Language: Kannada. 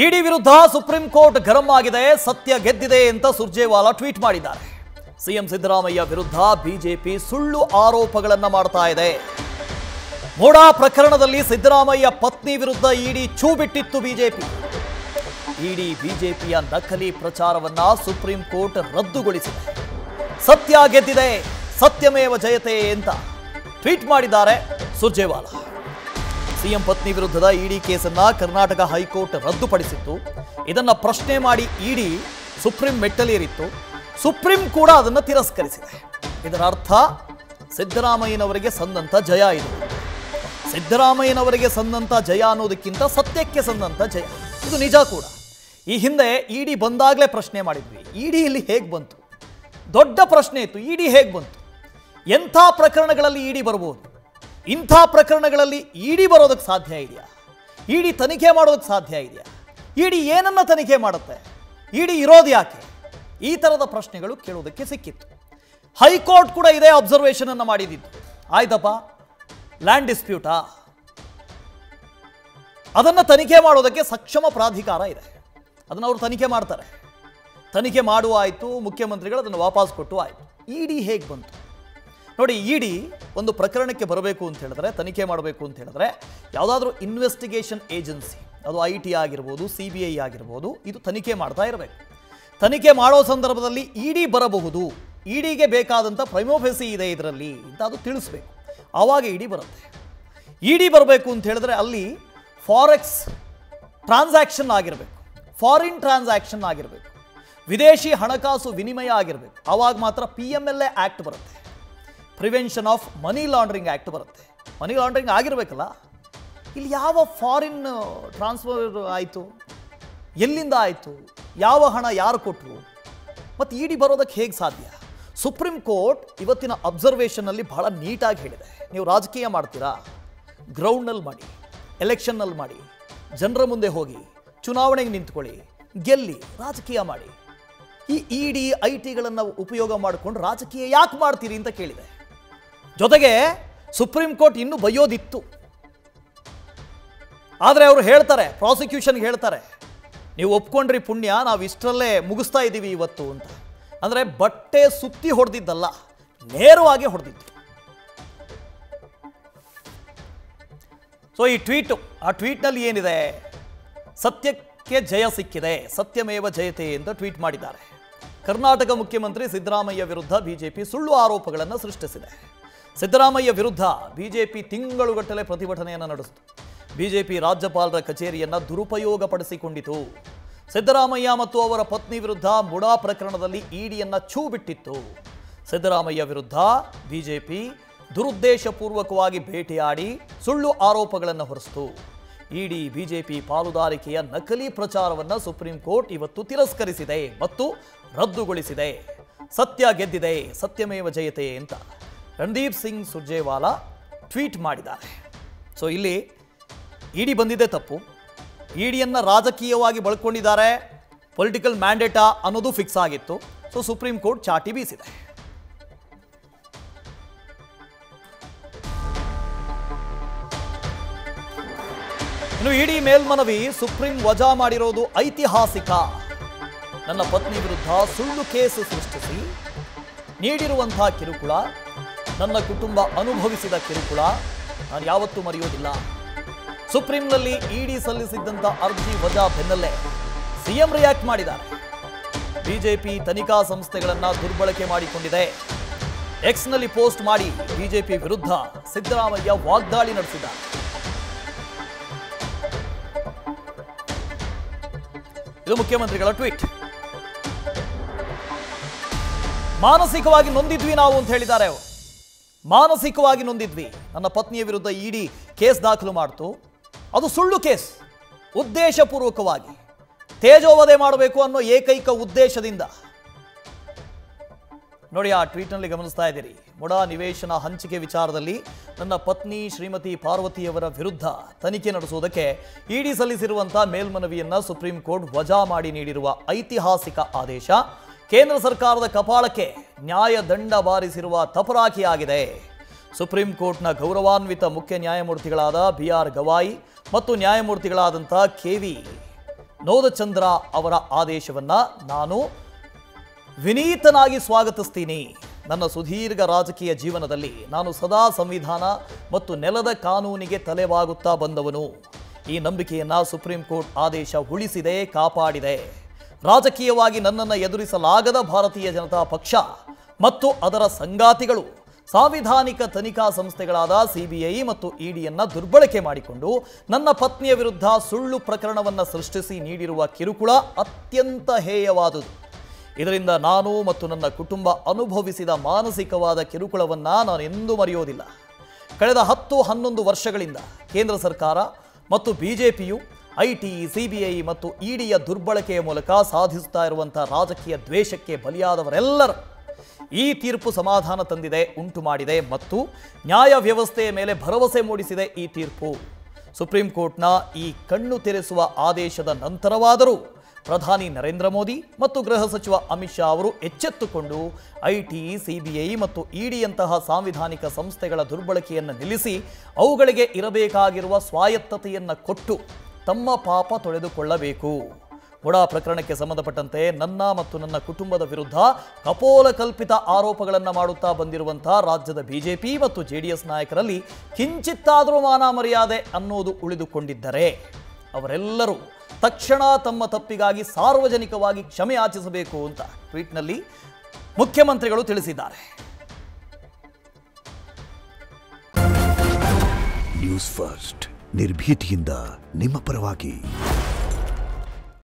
ಇಡಿ ವಿರುದ್ಧ ಸುಪ್ರೀಂ ಕೋರ್ಟ್ ಗರಂ ಆಗಿದೆ, ಸತ್ಯ ಗೆದ್ದಿದೆ ಅಂತ ಸುರ್ಜೇವಾಲಾ ಟ್ವೀಟ್ ಮಾಡಿದ್ದಾರೆ. ಸಿಎಂ ಸಿದ್ದರಾಮಯ್ಯ ವಿರುದ್ಧ ಬಿಜೆಪಿ ಸುಳ್ಳು ಆರೋಪಗಳನ್ನು ಮಾಡ್ತಾ ಇದೆ. ಮೋಡಾ ಪ್ರಕರಣದಲ್ಲಿ ಸಿದ್ದರಾಮಯ್ಯ ಪತ್ನಿ ವಿರುದ್ಧ ಇಡಿ ಛೂ ಬಿಟ್ಟಿತ್ತು ಬಿಜೆಪಿ. ಇಡಿ ಬಿಜೆಪಿಯ ನಕಲಿ ಪ್ರಚಾರವನ್ನ ಸುಪ್ರೀಂ ಕೋರ್ಟ್ ರದ್ದುಗೊಳಿಸಿದೆ. ಸತ್ಯ ಗೆದ್ದಿದೆ, ಸತ್ಯಮೇವ ಜಯತೆ ಅಂತ ಟ್ವೀಟ್ ಮಾಡಿದ್ದಾರೆ ಸುರ್ಜೇವಾಲಾ. ಸಿಎಂ ಪತ್ನಿ ವಿರುದ್ಧದ ಇಡಿ ಕೇಸನ್ನ ಕರ್ನಾಟಕ ಹೈಕೋರ್ಟ್ ರದ್ದುಪಡಿಸಿತ್ತು. ಇದನ್ನ ಪ್ರಶ್ನೆ ಮಾಡಿ ಇಡಿ ಸುಪ್ರೀಂ ಮೆಟ್ಟಲೇರಿತ್ತು. ಸುಪ್ರೀಂ ಕೂಡ ಅದನ್ನು ತಿರಸ್ಕರಿಸಿದೆ. ಇದರ ಅರ್ಥ ಸಿದ್ದರಾಮಯ್ಯನವರಿಗೆ ಸಂದಂತ ಜಯ ಇದು. ಸಿದ್ದರಾಮಯ್ಯನವರಿಗೆ ಸಂದಂತ ಜಯ ಅನ್ನೋದಕ್ಕಿಂತ ಸತ್ಯಕ್ಕೆ ಸಂದಂತ ಜಯ, ಇದು ನಿಜ ಕೂಡ. ಈ ಹಿಂದೆ ಇಡಿ ಬಂದಾಗಲೇ ಪ್ರಶ್ನೆ ಮಾಡಿದ್ವಿ, ಇಡಿ ಇಲ್ಲಿ ಹೇಗೆ ಬಂತು? ದೊಡ್ಡ ಪ್ರಶ್ನೆ ಇತ್ತು, ಇಡಿ ಹೇಗೆ ಬಂತು? ಎಂಥ ಪ್ರಕರಣಗಳಲ್ಲಿ ಇಡಿ ಬರ್ಬೋದು? ಇಂಥ ಪ್ರಕರಣಗಳಲ್ಲಿ ಇಡಿ ಬರೋದಕ್ಕೆ ಸಾಧ್ಯ ಇದೆಯಾ? ಇಡಿ ತನಿಖೆ ಮಾಡೋದಕ್ಕೆ ಸಾಧ್ಯ ಇದೆಯಾ? ಇಡಿ ಏನನ್ನ ತನಿಖೆ ಮಾಡುತ್ತೆ? ಇಡಿ ಇರೋದು ಯಾಕೆ? ಈ ಥರದ ಪ್ರಶ್ನೆಗಳು ಕೇಳೋದಕ್ಕೆ ಸಿಕ್ಕಿತ್ತು. ಹೈಕೋರ್ಟ್ ಕೂಡ ಇದೇ ಅಬ್ಸರ್ವೇಷನ್ ಅನ್ನು ಮಾಡಿದ್ದು. ಆಯ್ತಪ್ಪ, ಲ್ಯಾಂಡ್ ಡಿಸ್ಪ್ಯೂಟಾ, ಅದನ್ನು ತನಿಖೆ ಮಾಡೋದಕ್ಕೆ ಸಕ್ಷಮ ಪ್ರಾಧಿಕಾರ ಇದೆ, ಅದನ್ನು ಅವರು ತನಿಖೆ ಮಾಡ್ತಾರೆ. ತನಿಖೆ ಮಾಡುವ ಆಯಿತು, ಮುಖ್ಯಮಂತ್ರಿಗಳು ಅದನ್ನು ವಾಪಸ್ ಕೊಟ್ಟು ಆಯಿತು. ಇಡಿ ಹೇಗೆ ಬಂತು ನೋಡಿ? ಇಡಿ ಒಂದು ಪ್ರಕರಣಕ್ಕೆ ಬರಬೇಕು ಅಂತ ಹೇಳಿದ್ರೆ, ತನಿಖೆ ಮಾಡಬೇಕು ಅಂತ ಹೇಳಿದ್ರೆ, ಯಾವುದಾದ್ರೂ ಇನ್ವೆಸ್ಟಿಗೇಷನ್ ಏಜೆನ್ಸಿ, ಅದು ಐಟಿ ಆಗಿರ್ಬೋದು, CBI ಆಗಿರ್ಬೋದು, ಇದು ತನಿಖೆ ಮಾಡ್ತಾ ಇರಬೇಕು. ತನಿಖೆ ಮಾಡೋ ಸಂದರ್ಭದಲ್ಲಿ ಇಡಿ ಬರಬಹುದು, ಇಡಿಗೆ ಬೇಕಾದಂಥ ಪ್ರೈಮೋಫೆಸಿ ಇದೆ ಇದರಲ್ಲಿ ಅಂತ ಅದು ತಿಳಿಸ್ಬೇಕು. ಆವಾಗ ಇಡಿ ಬರುತ್ತೆ. ಇಡಿ ಬರಬೇಕು ಅಂತ ಹೇಳಿದ್ರೆ ಅಲ್ಲಿ ಫಾರೆಕ್ಸ್ ಟ್ರಾನ್ಸಾಕ್ಷನ್ ಆಗಿರಬೇಕು, ಫಾರಿನ್ ಟ್ರಾನ್ಸಾಕ್ಷನ್ ಆಗಿರಬೇಕು, ವಿದೇಶಿ ಹಣಕಾಸು ವಿನಿಮಯ ಆಗಿರಬೇಕು. ಆವಾಗ ಮಾತ್ರ PMLA ಆ್ಯಕ್ಟ್ ಬರುತ್ತೆ, prevention of money laundering act ಬರುತ್ತೆ. ಮನಿ ಲಾಂಡ್ರಿಂಗ್ ಆಗಿರಬೇಕಲ್ಲ. ಇಲ್ಲಿ ಯಾವ ಫಾರಿನ್ ಟ್ರಾನ್ಸ್ಫರ್ ಆಯಿತು? ಎಲ್ಲಿಂದ ಆಯಿತು? ಯಾವ ಹಣ ಯಾರು ಕೊಟ್ಟರು? ಮತ್ತು ಇಡಿ ಬರೋದಕ್ಕೆ ಹೇಗೆ ಸಾಧ್ಯ? ಸುಪ್ರೀಂ ಕೋರ್ಟ್ ಇವತ್ತಿನ ಅಬ್ಸರ್ವೇಷನ್ನಲ್ಲಿ ಬಹಳ ನೀಟಾಗಿ ಹೇಳಿದೆ. ನೀವು ರಾಜಕೀಯ ಮಾಡ್ತೀರಾ, ಗ್ರೌಂಡ್ನಲ್ಲಿ ಮಾಡಿ, ಎಲೆಕ್ಷನ್ನಲ್ಲಿ ಮಾಡಿ, ಜನರ ಮುಂದೆ ಹೋಗಿ ಚುನಾವಣೆಗೆ ನಿಂತ್ಕೊಳ್ಳಿ, ಗೆಲ್ಲಿ, ರಾಜಕೀಯ ಮಾಡಿ. ಈ ಇಡಿ ಐಟಿಗಳನ್ನು ಉಪಯೋಗ ಮಾಡಿಕೊಂಡು ರಾಜಕೀಯ ಯಾಕೆ ಮಾಡ್ತೀರಿ ಅಂತ ಕೇಳಿದೆ. ಜೊತೆಗೆ ಸುಪ್ರೀಂ ಕೋರ್ಟ್ ಇನ್ನೂ ಬೈಯೋದಿತ್ತು, ಆದರೆ ಅವರು ಹೇಳ್ತಾರೆ, ಪ್ರಾಸಿಕ್ಯೂಷನ್ಗೆ ಹೇಳ್ತಾರೆ, ನೀವು ಒಪ್ಕೊಂಡ್ರಿ ಪುಣ್ಯ, ನಾವು ಇಷ್ಟರಲ್ಲೇ ಮುಗಿಸ್ತಾ ಇದ್ದೀವಿ ಇವತ್ತು ಅಂತ. ಅಂದರೆ ಬಟ್ಟೆ ಸುತ್ತಿ ಹೊಡೆದಿದ್ದಲ್ಲ, ನೇರವಾಗಿ ಹೊಡೆದಿತ್ತು. ಸೊ ಈ ಟ್ವೀಟು, ಆ ಟ್ವೀಟ್ನಲ್ಲಿ ಏನಿದೆ? ಸತ್ಯಕ್ಕೆ ಜಯ ಸಿಕ್ಕಿದೆ, ಸತ್ಯಮೇವ ಜಯತೆ ಅಂತ ಟ್ವೀಟ್ ಮಾಡಿದ್ದಾರೆ. ಕರ್ನಾಟಕ ಮುಖ್ಯಮಂತ್ರಿ ಸಿದ್ದರಾಮಯ್ಯ ವಿರುದ್ಧ ಬಿಜೆಪಿ ಸುಳ್ಳು ಆರೋಪಗಳನ್ನು ಸೃಷ್ಟಿಸಿದೆ. ಸಿದ್ದರಾಮಯ್ಯ ವಿರುದ್ಧ ಬಿಜೆಪಿ ತಿಂಗಳುಗಟ್ಟಲೆ ಪ್ರತಿಭಟನೆಯನ್ನು ನಡೆಸಿತು. ಬಿಜೆಪಿ ರಾಜ್ಯಪಾಲರ ಕಚೇರಿಯನ್ನು ದುರುಪಯೋಗಪಡಿಸಿಕೊಂಡಿತು. ಸಿದ್ದರಾಮಯ್ಯ ಮತ್ತು ಅವರ ಪತ್ನಿ ವಿರುದ್ಧ ಮುಡಾ ಪ್ರಕರಣದಲ್ಲಿ ಇಡಿಯನ್ನು ಛೂ ಬಿಟ್ಟಿತ್ತು. ಸಿದ್ದರಾಮಯ್ಯ ವಿರುದ್ಧ ಬಿಜೆಪಿ ದುರುದ್ದೇಶಪೂರ್ವಕವಾಗಿ ಭೇಟಿಯಾಡಿ ಸುಳ್ಳು ಆರೋಪಗಳನ್ನು ಹೊರಿಸಿತು. ಇಡಿ ಬಿಜೆಪಿ ಪಾಲುದಾರಿಕೆಯ ನಕಲಿ ಪ್ರಚಾರವನ್ನು ಸುಪ್ರೀಂ ಕೋರ್ಟ್ ಇವತ್ತು ತಿರಸ್ಕರಿಸಿದೆ ಮತ್ತು ರದ್ದುಗೊಳಿಸಿದೆ. ಸತ್ಯ ಗೆದ್ದಿದೆ, ಸತ್ಯಮೇವ ಜಯತೆ ಅಂತ ರಣದೀಪ್ ಸಿಂಗ್ ಸುರ್ಜೇವಾಲಾ ಟ್ವೀಟ್ ಮಾಡಿದ್ದಾರೆ. ಸೊ ಇಲ್ಲಿ ಇಡಿ ಬಂದಿದೆ ತಪ್ಪು, ಇಡಿಯನ್ನು ರಾಜಕೀಯವಾಗಿ ಬಳಕೊಂಡಿದ್ದಾರೆ, ಪೊಲಿಟಿಕಲ್ ಮ್ಯಾಂಡೇಟಾ ಅನ್ನೋದು ಫಿಕ್ಸ್ ಆಗಿತ್ತು. ಸೊ ಸುಪ್ರೀಂ ಕೋರ್ಟ್ ಚಾಟಿ ಬೀಸಿದೆ. ಇನ್ನು ಇಡಿ ಮೇಲ್ಮನವಿ ಸುಪ್ರೀಂ ವಜಾ ಮಾಡಿರೋದು ಐತಿಹಾಸಿಕ. ನನ್ನ ಪತ್ನಿ ವಿರುದ್ಧ ಸುಳ್ಳು ಕೇಸು ಸೃಷ್ಟಿಸಿ ನೀಡಿರುವಂತಹ ಕಿರುಕುಳ, ನನ್ನ ಕುಟುಂಬ ಅನುಭವಿಸಿದ ಕಿರುಕುಳ ನಾನು ಯಾವತ್ತೂ ಮರೆಯೋದಿಲ್ಲ. ಸುಪ್ರೀಂನಲ್ಲಿ ಇಡಿ ಸಲ್ಲಿಸಿದ್ದಂಥ ಅರ್ಜಿ ವಜಾ ಬೆನ್ನಲ್ಲೇ ಸಿಎಂ ರಿಯಾಕ್ಟ್ ಮಾಡಿದ್ದಾರೆ. ಬಿಜೆಪಿ ತನಿಖಾ ಸಂಸ್ಥೆಗಳನ್ನು ದುರ್ಬಳಕೆ ಮಾಡಿಕೊಂಡಿದೆ. ಎಕ್ಸ್ನಲ್ಲಿ ಪೋಸ್ಟ್ ಮಾಡಿ ಬಿಜೆಪಿ ವಿರುದ್ಧ ಸಿದ್ದರಾಮಯ್ಯ ವಾಗ್ದಾಳಿ ನಡೆಸಿದ್ದಾರೆ. ಇದು ಮುಖ್ಯಮಂತ್ರಿಗಳ ಟ್ವೀಟ್. ಮಾನಸಿಕವಾಗಿ ನೊಂದಿದ್ವಿ ನಾವು ಅಂತ ಹೇಳಿದ್ದಾರೆ ಅವರು. ಮಾನಸಿಕವಾಗಿ ನೊಂದಿದ್ವಿ, ನನ್ನ ಪತ್ನಿಯ ವಿರುದ್ಧ ಇಡಿ ಕೇಸ್ ದಾಖಲು ಮಾಡ್ತು, ಅದು ಸುಳ್ಳು ಕೇಸ್, ಉದ್ದೇಶಪೂರ್ವಕವಾಗಿ ತೇಜೋವಧೆ ಮಾಡಬೇಕು ಅನ್ನೋ ಏಕೈಕ ಉದ್ದೇಶದಿಂದ. ನೋಡಿ, ಆ ಟ್ವೀಟ್ನಲ್ಲಿ ಗಮನಿಸ್ತಾ ಇದ್ದೀರಿ. ಮುಡಾ ನಿವೇಶನ ಹಂಚಿಕೆ ವಿಚಾರದಲ್ಲಿ ನನ್ನ ಪತ್ನಿ ಶ್ರೀಮತಿ ಪಾರ್ವತಿಯವರ ವಿರುದ್ಧ ತನಿಖೆ ನಡೆಸುವುದಕ್ಕೆ ಇಡಿ ಸಲ್ಲಿಸಿರುವಂತಹ ಮೇಲ್ಮನವಿಯನ್ನು ಸುಪ್ರೀಂ ಕೋರ್ಟ್ ವಜಾ ಮಾಡಿ ನೀಡಿರುವ ಐತಿಹಾಸಿಕ ಆದೇಶ ಕೇಂದ್ರ ಸರ್ಕಾರದ ಕಪಾಳಕ್ಕೆ ನ್ಯಾಯದಂಡ ಬಾರಿಸಿರುವ ತಪರಾಕಿಯಾಗಿದೆ. ಸುಪ್ರೀಂ ಕೋರ್ಟ್ನ ಗೌರವಾನ್ವಿತ ಮುಖ್ಯ ನ್ಯಾಯಮೂರ್ತಿಗಳಾದ BR ಗವಾಯಿ ಮತ್ತು ನ್ಯಾಯಮೂರ್ತಿಗಳಾದಂಥ KV ನೋದಚಂದ್ರ ಅವರ ಆದೇಶವನ್ನು ನಾನು ವಿನೀತನಾಗಿ ಸ್ವಾಗತಿಸ್ತೀನಿ. ನನ್ನ ಸುದೀರ್ಘ ರಾಜಕೀಯ ಜೀವನದಲ್ಲಿ ನಾನು ಸದಾ ಸಂವಿಧಾನ ಮತ್ತು ನೆಲದ ಕಾನೂನಿಗೆ ತಲೆಬಾಗುತ್ತಾ ಬಂದವನು. ಈ ನಂಬಿಕೆಯನ್ನು ಸುಪ್ರೀಂ ಕೋರ್ಟ್ ಆದೇಶ ಉಳಿಸಿದೆ, ಕಾಪಾಡಿದೆ. ರಾಜಕೀಯವಾಗಿ ನನ್ನನ್ನು ಎದುರಿಸಲಾಗದ ಭಾರತೀಯ ಜನತಾ ಪಕ್ಷ ಮತ್ತು ಅದರ ಸಂಗಾತಿಗಳು ಸಾಂವಿಧಾನಿಕ ತನಿಖಾ ಸಂಸ್ಥೆಗಳಾದ ಸಿಬಿಐ ಮತ್ತು ಇಡಿಯನ್ನು ದುರ್ಬಳಕೆ ಮಾಡಿಕೊಂಡು ನನ್ನ ಪತ್ನಿಯ ವಿರುದ್ಧ ಸುಳ್ಳು ಪ್ರಕರಣವನ್ನು ಸೃಷ್ಟಿಸಿ ನೀಡಿರುವ ಕಿರುಕುಳ ಅತ್ಯಂತ ಹೇಯವಾದುದು. ಇದರಿಂದ ನಾನು ಮತ್ತು ನನ್ನ ಕುಟುಂಬ ಅನುಭವಿಸಿದ ಮಾನಸಿಕವಾದ ಕಿರುಕುಳವನ್ನು ನಾನು ಎಂದೂ ಮರೆಯೋದಿಲ್ಲ. ಕಳೆದ 10-11 ವರ್ಷಗಳಿಂದ ಕೇಂದ್ರ ಸರ್ಕಾರ ಮತ್ತು ಬಿಜೆಪಿಯು ಐಟಿ, ಸಿಬಿಐ ಮತ್ತು ಇಡಿಯ ದುರ್ಬಳಕೆಯ ಮೂಲಕ ಸಾಧಿಸುತ್ತಾ ಇರುವಂಥ ರಾಜಕೀಯ ದ್ವೇಷಕ್ಕೆ ಬಲಿಯಾದವರೆಲ್ಲರೂ ಈ ತೀರ್ಪು ಸಮಾಧಾನ ತಂದಿದೆ, ಉಂಟು ಮಾಡಿದೆ ಮತ್ತು ನ್ಯಾಯ ವ್ಯವಸ್ಥೆಯ ಮೇಲೆ ಭರವಸೆ ಮೂಡಿಸಿದೆ. ಈ ತೀರ್ಪು ಸುಪ್ರೀಂ ಕೋರ್ಟ್ನ ಈ ಕಣ್ಣು ತೆರೆಸುವ ಆದೇಶದ ನಂತರವಾದರೂ ಪ್ರಧಾನಿ ನರೇಂದ್ರ ಮೋದಿ ಮತ್ತು ಗೃಹ ಸಚಿವ ಅಮಿತ್ ಶಾ ಅವರು ಎಚ್ಚೆತ್ತುಕೊಂಡು ಐಟಿ, ಸಿಬಿಐ ಮತ್ತು ಇಡಿಯಂತಹ ಸಾಂವಿಧಾನಿಕ ಸಂಸ್ಥೆಗಳ ದುರ್ಬಳಕೆಯನ್ನು ನಿಲ್ಲಿಸಿ ಅವುಗಳಿಗೆ ಇರಬೇಕಾಗಿರುವ ಸ್ವಾಯತ್ತತೆಯನ್ನು ಕೊಟ್ಟು ತಮ್ಮ ಪಾಪ ತೊಳೆದುಕೊಳ್ಳಬೇಕು. ಮುಡಾ ಪ್ರಕರಣಕ್ಕೆ ಸಂಬಂಧಪಟ್ಟಂತೆ ನನ್ನ ಮತ್ತು ನನ್ನ ಕುಟುಂಬದ ವಿರುದ್ಧ ಕಪೋಲ ಕಲ್ಪಿತ ಆರೋಪಗಳನ್ನು ಮಾಡುತ್ತಾ ಬಂದಿರುವಂಥ ರಾಜ್ಯದ ಬಿಜೆಪಿ ಮತ್ತು ಜೆಡಿಎಸ್ ನಾಯಕರಲ್ಲಿ ಕಿಂಚಿತ್ತಾದರೂ ಮಾನ ಮರ್ಯಾದೆ ಅನ್ನೋದು ಉಳಿದುಕೊಂಡಿದ್ದರೆ ಅವರೆಲ್ಲರೂ ತಕ್ಷಣ ತಮ್ಮ ತಪ್ಪಿಗಾಗಿ ಸಾರ್ವಜನಿಕವಾಗಿ ಕ್ಷಮೆ ಯಾಚಿಸಬೇಕು ಅಂತ ಟ್ವೀಟ್ನಲ್ಲಿ ಮುಖ್ಯಮಂತ್ರಿಗಳು ತಿಳಿಸಿದ್ದಾರೆ. ನ್ಯೂಸ್ ಫಸ್ಟ್ ನಿರ್ಭೀತಿಯಿಂದ ನಿಮ್ಮ ಪರವಾಗಿ.